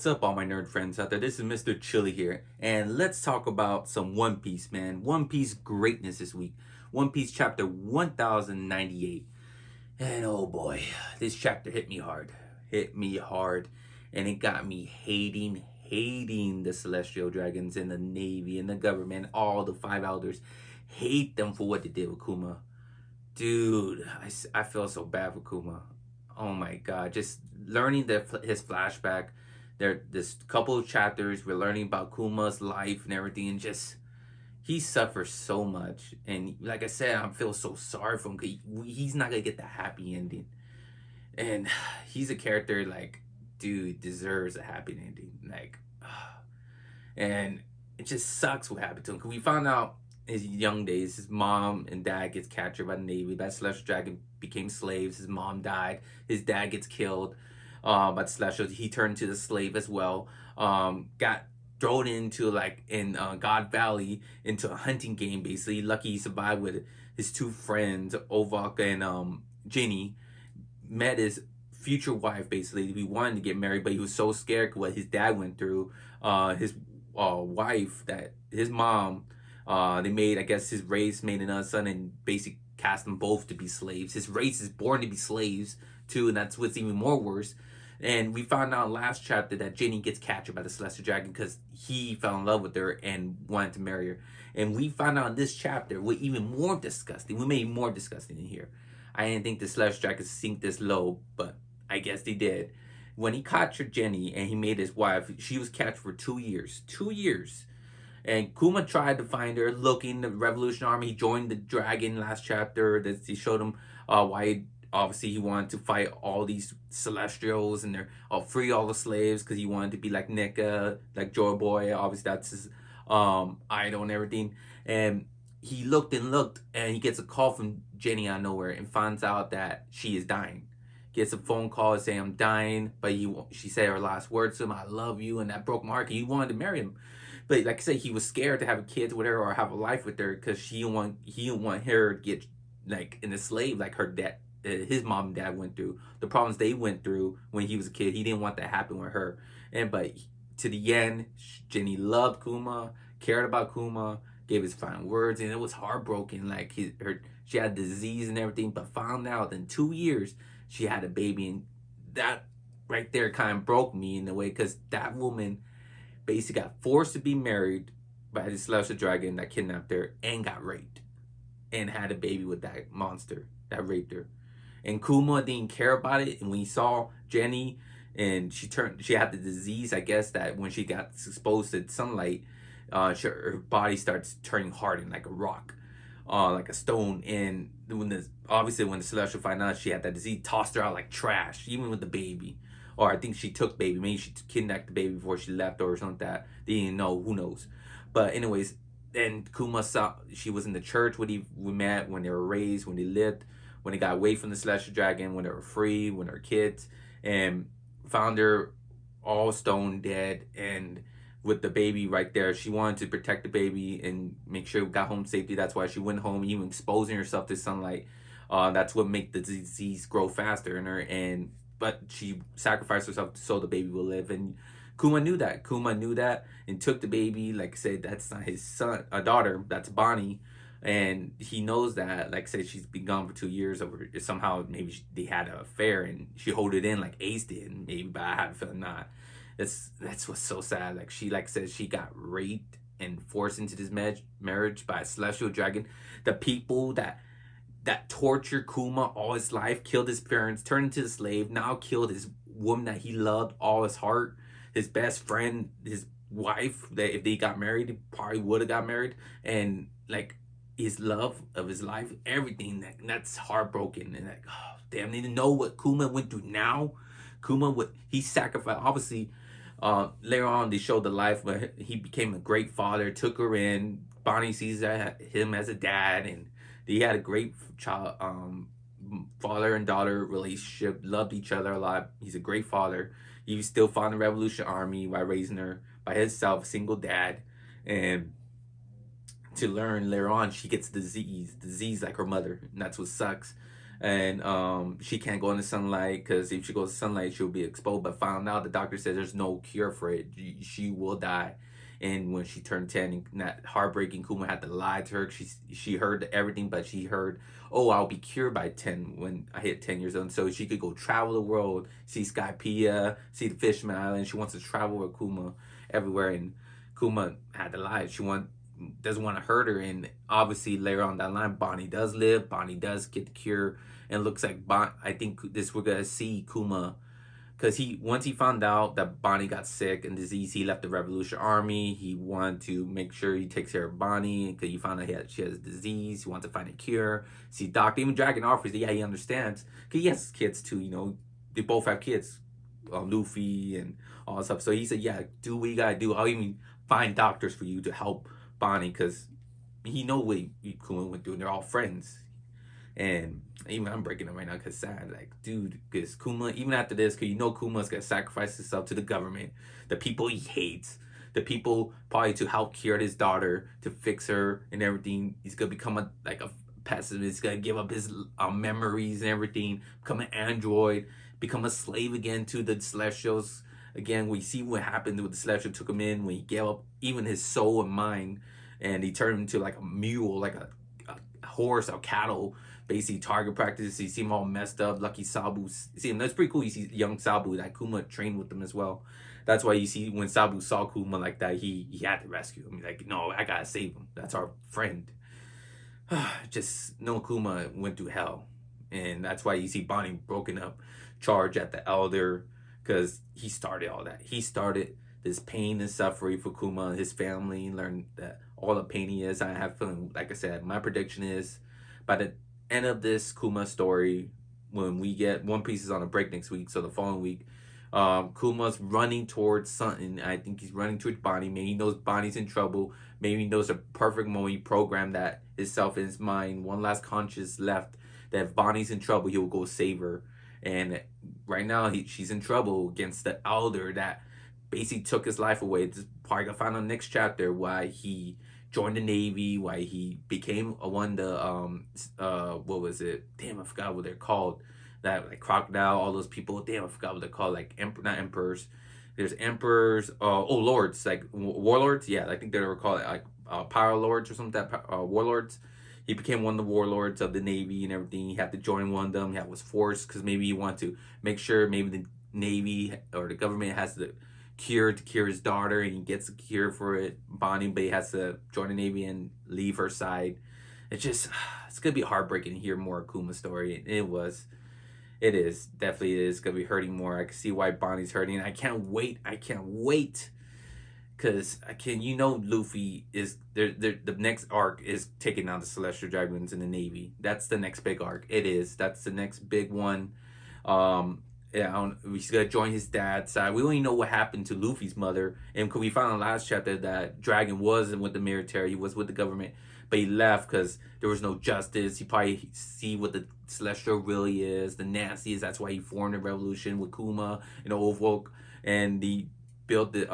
What's up, all my nerd friends out there? This is Mr. Chili here, and let's talk about some One Piece, man. One Piece greatness this week. One Piece chapter 1098. And oh boy, this chapter hit me hard. Hit me hard. And it got me hating the Celestial Dragons and the Navy and the government, all the five elders. Hate them for what they did with Kuma. Dude, I feel so bad for Kuma. Oh my god, just learning his flashback. This couple of chapters, we're learning about Kuma's life and everything, and just he suffers so much. And like I said, I feel so sorry for him because he's not gonna get the happy ending. And he's a character like, dude, deserves a happy ending. Like, and it just sucks what happened to him. Cause we found out his young days, his mom and dad gets captured by the Navy. That Celestial Dragon became slaves. His mom died. His dad gets killed by the Celestial. He turned to the slave as well. Got thrown into like in God Valley into a hunting game. Basically, lucky he survived with his two friends, Ovak and Ginny. Met his future wife. Basically, he wanted to get married, but he was so scared what his dad went through. His wife, that his mom. They made, I guess, his race made another son and basically cast them both to be slaves. His race is born to be slaves too, and that's what's even more worse. And we found out last chapter that Ginny gets captured by the Celestial Dragon because he fell in love with her and wanted to marry her. And we found out in this chapter we're even more disgusting. We made more disgusting in here. I didn't think the Celestial Dragon sink this low, but I guess they did. When he captured Jenny and he made his wife, she was captured for 2 years. 2 years. And Kuma tried to find her, looking the Revolution Army. He joined the Dragon last chapter. That he showed him why obviously he wanted to fight all these Celestials and free all the slaves because he wanted to be like Nika, like Joy Boy. Obviously that's his idol and everything. And he looked and he gets a call from Jenny out of nowhere and finds out that she is dying. Gets a phone call saying I'm dying, but she said her last words to him, "I love you," and that broke my heart. He wanted to marry him. But like I said, he was scared to have kids with her or have a life with her because he didn't want her to get like in a slave like her dad, his mom and dad went through. The problems they went through when he was a kid, he didn't want that to happen with her. But to the end, Jenny loved Kuma, cared about Kuma, gave his final words, and it was heartbroken. Like she had disease and everything, but found out in 2 years she had a baby, and that right there kind of broke me in a way because that woman basically got forced to be married by the Celestial Dragon that kidnapped her and got raped and had a baby with that monster that raped her. And Kuma didn't care about it. And when he saw Jenny and she had the disease, I guess, that when she got exposed to sunlight, her body starts turning hardened like a rock, like a stone. And obviously when the Celestial found out she had that disease, tossed her out like trash, even with the baby. Or I think she took baby. Maybe she kidnapped the baby before she left or something like that. They didn't know. Who knows? But anyways, then Kuma saw she was in the church when we met, when they were raised, when they lived, when they got away from the Celestial Dragon, when they were free, when they were kids, and found her all stone dead and with the baby right there. She wanted to protect the baby and make sure it got home safely. That's why she went home, even exposing herself to sunlight. That's what made the disease grow faster in her. But she sacrificed herself so the baby will live. And Kuma knew that. Kuma knew that and took the baby. Like I said, that's not his son, a daughter. That's Bonnie. And he knows that. Like I said, she's been gone for 2 years. Over somehow maybe they had an affair and she hold it in like Ace did. Maybe, but I had a feeling not. That's what's so sad. Like she said, she got raped and forced into this marriage by a Celestial Dragon. The people that tortured Kuma all his life, killed his parents, turned into a slave, now killed his woman that he loved all his heart, his best friend, his wife, that if they got married, he probably would have got married, and like his love of his life, everything. That's heartbroken. And like, oh damn, they didn't know what Kuma went through now. He sacrificed, obviously. Later on they showed the life, but he became a great father, took her in. Bonnie sees him as a dad, and they had a great child, father and daughter relationship, loved each other a lot. He's a great father. He still fought in the Revolution Army by raising her by himself, single dad. And to learn later on, she gets disease like her mother. And that's what sucks. and she can't go in the sunlight because if she goes to sunlight, she'll be exposed. But found out the doctor said there's no cure for it. She will die. And when she turned 10, and that heartbreaking, Kuma had to lie to her. She heard everything, but she heard, oh, I'll be cured by 10 when I hit 10 years old. So she could go travel the world, see Skypiea, see the Fishman Island. She wants to travel with Kuma everywhere. And Kuma had to lie. Doesn't want to hurt her. And obviously later on down the line, Bonnie does live. Bonnie does get the cure. And it looks like I think this we're going to see Kuma, because once he found out that Bonnie got sick and disease, he left the Revolution Army. He wanted to make sure he takes care of Bonnie because he found out she has disease. He wants to find a cure. See, doctor, even Dragon offers that, yeah, he understands. Because he has kids too, you know. They both have kids, Luffy and all that stuff. So he said, yeah, do what you gotta do. I'll even find doctors for you to help Bonnie, because he know what Kuma went through, and they're all friends. And even I'm breaking it right now because sad. Like, dude, because Kuma, even after this, because you know Kuma's going to sacrifice himself to the government, the people he hates, the people probably to help cure his daughter, to fix her and everything. He's going to become a pessimist. He's going to give up his memories and everything, become an android, become a slave again to the Celestials. Again, we see what happened with the Celestial took him in when he gave up even his soul and mind, and he turned into like a mule, like a horse or cattle. Basically target practice. You see him all messed up. Lucky Sabu. See him. That's pretty cool. You see young Sabu. That Kuma trained with him as well. That's why you see when Sabu saw Kuma like that, he had to rescue him. He's like, no, I gotta save him. That's our friend. Just no, Kuma went through hell, and that's why you see Bonnie broken up, charge at the elder, because he started all that. He started this pain and suffering for Kuma and his family. Learned that all the pain he is. I have feeling, like I said, my prediction is by the end of this Kuma story, when we get One Piece is on a break next week, so the following week, Kuma's running towards something. I think he's running towards Bonnie. Maybe he knows Bonnie's in trouble. Maybe he knows the perfect moment he programmed that himself in his mind, one last conscience left, that if Bonnie's in trouble, he will go save her. And right now, she's in trouble against the elder that basically took his life away. It's probably gonna find out next chapter why he joined the Navy, why he became one of the what was it? Damn, I forgot what they're called. That like crocodile, all those people. Damn, I forgot what they're called. Like not emperors. There's emperors. Lords, like warlords. Yeah, I think they were called like power lords or something. Warlords. He became one of the warlords of the Navy and everything. He had to join one of them. He was forced because maybe he wanted to make sure maybe the Navy or the government has the cure to cure his daughter, and he gets a cure for it. Bonnie, but he has to join the Navy and leave her side. It's gonna be heartbreaking to hear more Kuma story. It is definitely gonna be hurting more. I can see why Bonnie's hurting. I can't wait. Because Luffy is there. The next arc is taking down the Celestial Dragons in the Navy. That's the next big arc. That's the next big one. He's gonna join his dad's side. We don't even know what happened to Luffy's mother, and because we found in the last chapter that Dragon wasn't with the military, he was with the government, but he left because there was no justice. He probably see what the Celestial really is, the nastiest. That's why he formed a revolution with Kuma and Overwolf, and he built the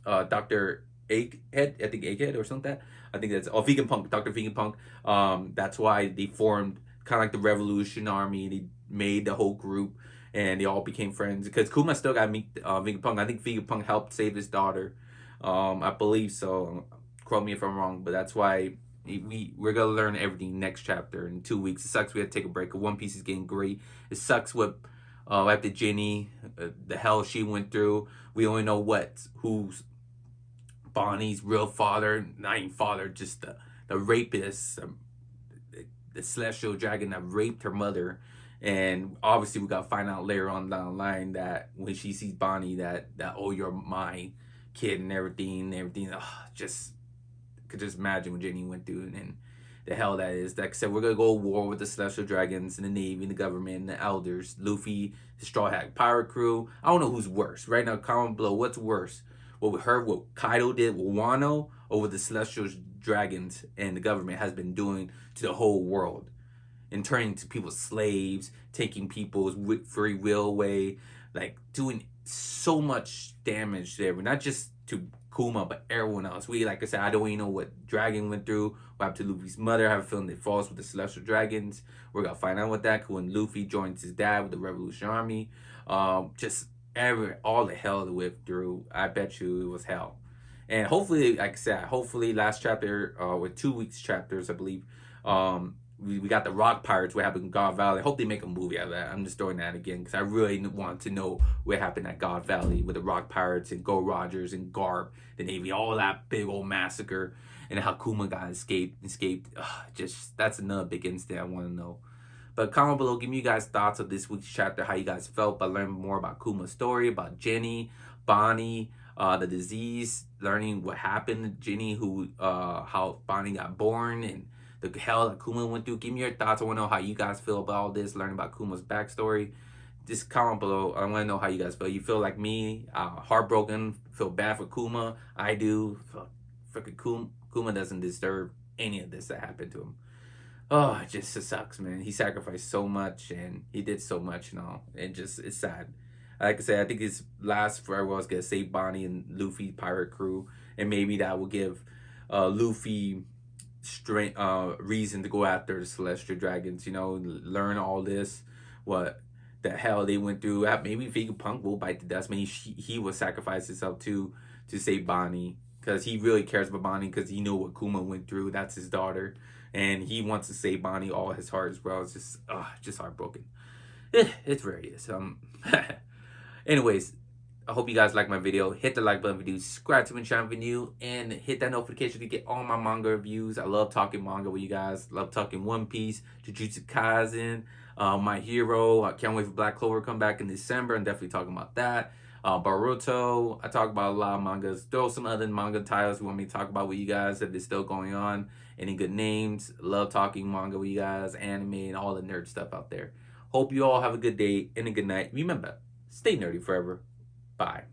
Dr. Egghead, I think Egghead or something. I think that's Vegapunk, Dr. Vegapunk. That's why they formed kind of like the Revolution Army. They made the whole group, and they all became friends. Because Kuma still got to meet Vegapunk. I think Vegapunk helped save his daughter. I believe so. Quote me if I'm wrong, but that's why we're gonna learn everything next chapter in 2 weeks. It sucks we have to take a break. One Piece is getting great. It sucks what after Jenny, the hell she went through. We only know who's Bonnie's real father, not even father, just the rapist, the Celestial Dragon that raped her mother. And obviously we gotta find out later on down the line that when she sees Bonnie that oh, you're my kid and everything, just could just imagine what Jenny went through and the hell that is. Like I said, we're gonna go to war with the Celestial Dragons and the Navy and the government and the elders. Luffy, the Straw Hat Pirate Crew. I don't know who's worse. Right now, comment below what's worse. What we heard, what Kaido did with Wano, or what the Celestial Dragons and the government has been doing to the whole world. And turning to people slaves, taking people's free will away, like doing so much damage there, not just to Kuma, but everyone else. Like I said, I don't even know what Dragon went through, what happened to Luffy's mother. I have a feeling it falls with the Celestial Dragons. We're gonna find out what that when Luffy joins his dad with the Revolution Army. Just all the hell that went through. I bet you it was hell. And hopefully, like I said, hopefully last chapter, with 2 weeks chapters, I believe, we got the Rock Pirates, what happened in God Valley. I hope they make a movie out of that. I'm just throwing that again because I really want to know what happened at God Valley with the Rock Pirates and Gold Rogers and Garp, the Navy, all that big old massacre, and how Kuma got escaped. Just that's another big incident I want to know. But comment below, give me you guys thoughts of this week's chapter, how you guys felt by learning more about Kuma's story, about Jenny, Bonnie, the disease, learning what happened to Jenny, how Bonnie got born, and the hell that Kuma went through. Give me your thoughts. I want to know how you guys feel about all this, learning about Kuma's backstory. Just comment below. I want to know how you guys feel. You feel like me, heartbroken, feel bad for Kuma. I do. Freaking Kuma doesn't deserve any of this that happened to him. Oh, it just sucks, man. He sacrificed so much and he did so much and all. It's sad. Like I said, I think his last farewell is gonna save Bonnie and Luffy pirate crew, and maybe that will give Luffy strength, reason to go after the Celestial Dragons. You know, learn all this, what the hell they went through. Maybe Vegapunk will bite the dust. Maybe he will sacrifice himself too to save Bonnie, because he really cares about Bonnie, because he knew what Kuma went through. That's his daughter, and he wants to save Bonnie all his heart as well. It's just heartbroken. It's very is. Anyways, I hope you guys like my video. Hit the like button if you do. Subscribe to my channel if you're new, and hit that notification to get all my manga reviews. I love talking manga with you guys. Love talking One Piece, Jujutsu Kaisen, My Hero. I can't wait for Black Clover to come back in December. I'm definitely talking about that. Boruto. I talk about a lot of mangas. Throw some other manga titles you want me to talk about with you guys if it's still going on. Any good names. Love talking manga with you guys, anime, and all the nerd stuff out there. Hope you all have a good day and a good night. Remember, stay nerdy forever. Bye.